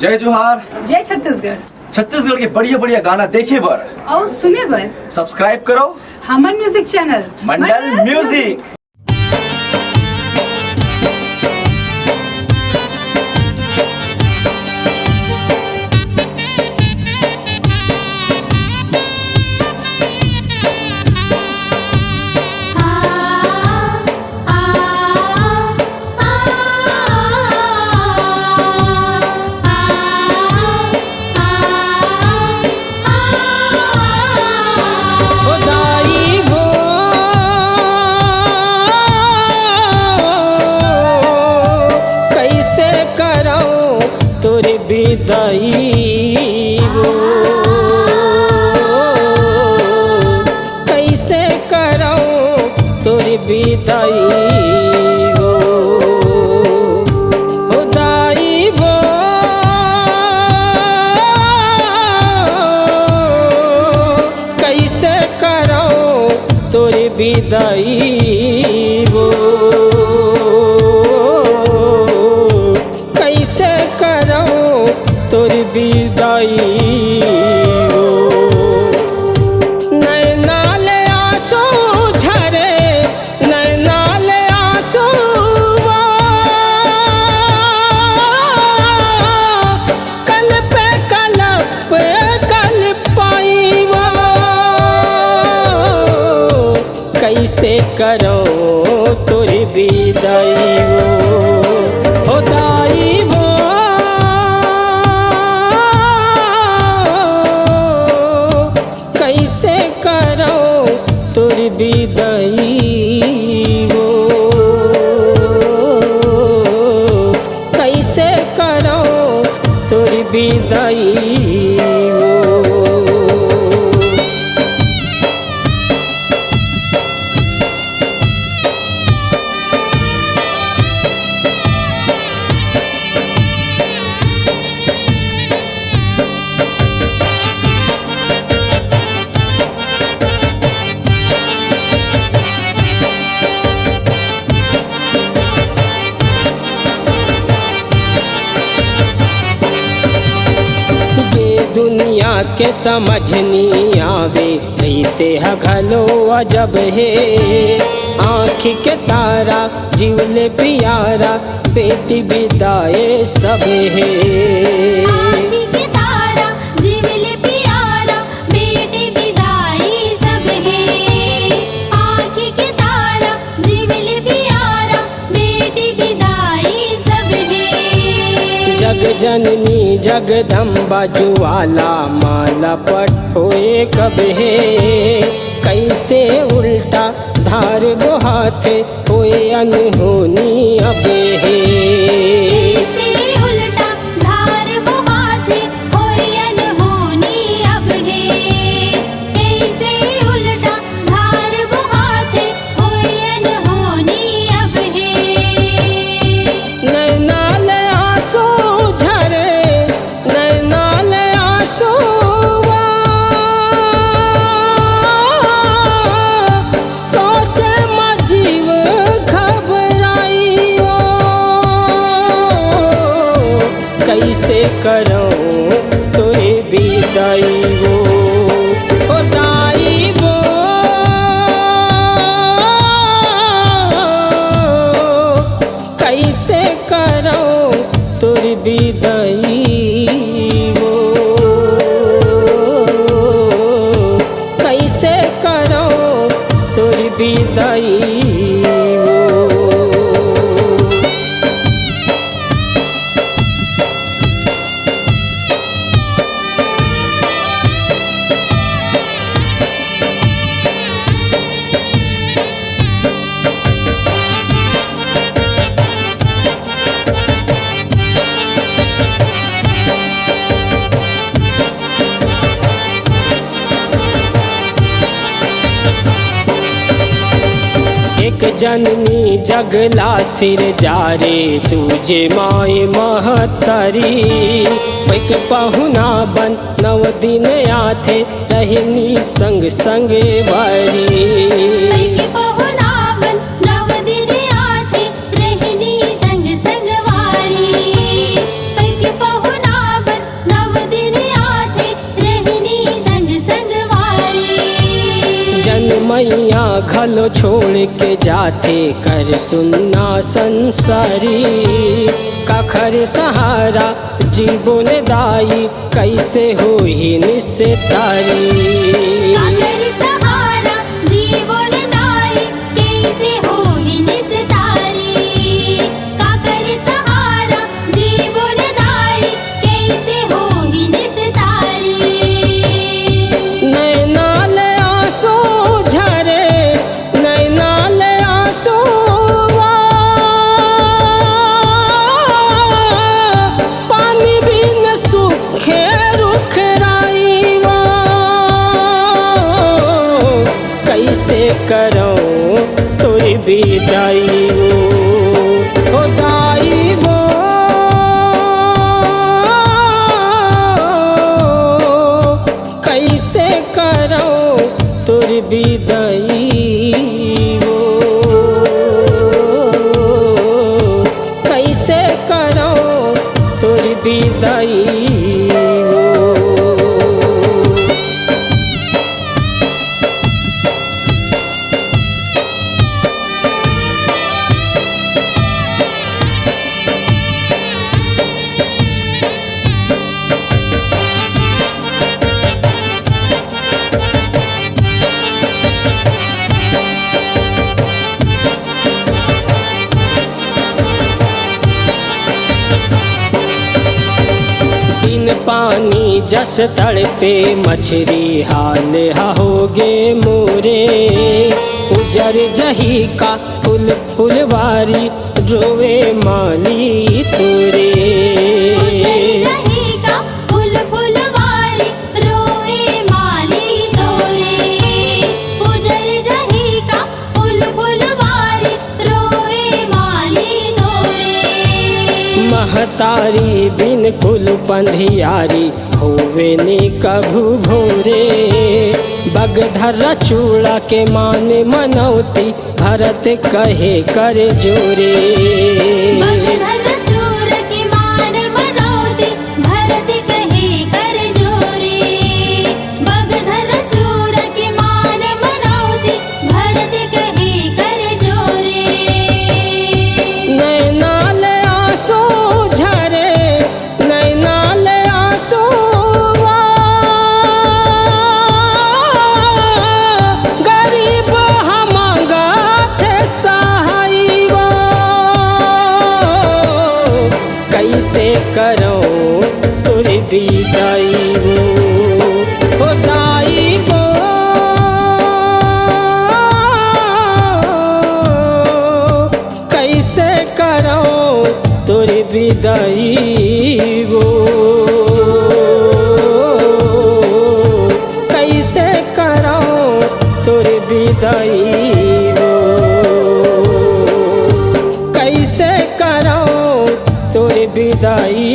जय जोहार। जय छत्तीसगढ़। छत्तीसगढ़ के बढ़िया बढ़िया गाना देखे बर और सुने बर सब्सक्राइब करो हमन म्यूजिक चैनल मंडल म्यूजिक। कैसे करो तोरी विदाई हो दाई वो कैसे करो तोरी विदाई कैसे करो तोरी विदाई नैनाले आंसू झरे नैनाले आंसू कल पे कल पाईवा कैसे करो तोरी विदाई हो दाई वो कैसे करो तोरी विदाई कैसे करो तोरी विदाई दुनिया के समझ नहीं आवे रहते है घलो अजब है आँख के तारा जीवले प्यारा बेटी विदाए सब है जग जननी जगदम्बा ज्वाला माला पट होए कब है कैसे उल्टा धार बहाते होए अनहोनी अब है कैसे करो तोरी विदाई हो दाई वो कैसे करो तोरी विदाई कैसे करो तोरी विदाई एक जननी जगला सिर जारे तुझे माए महतरी पैक पहुना बन 9 दिन आथे रहनी संग संग वारी पहुना सैया घलो छोड़ के जाते कर सुनना संसारी कखर सहारा जीवन दाई कैसे हो ही निस्तारी काकर सहारा जीवन दाई कैसे होई निस्तारी काकर सहारा जीवन दाई कैसे होई निस्तारी नैनाल आंसू झरे नैनाल आंसू पानी बिन सूखे रुख राईवा कैसे करो तोरी विदाई हो दाई वो कैसे करो तोरी विदाई वो कैसे करो तोरी विदाई वो बिन पानी जस तड़पे मछरी हाल होगे मोरे उजर जही का फूल फुलवारी रोवे माली तोरे उजर जही का फूल फुलवारी रोवे माली तोरे उजर जही का फूल फुलवारी रोवे माली तोरे महतारी बिन कुल पंधियारी होवे ने कभू भोरे बगधरा चूड़ा के मान मनौती भरत कहे कर जोरे बगधर चूड़ के मान मनौती भरत कहे कर जोरे बगधर चूड़ के मान मनौती भरत कहे कर जोरे नैनाल आंसू झरे नैनाल आंसू गरीब हम गाथे सहाईवा कैसे करो तोरी विदाई हो दाई वो कैसे करो तोरी विदाई वो कैसे करो तोरी विदाई वो कैसे करो तोरी विदाई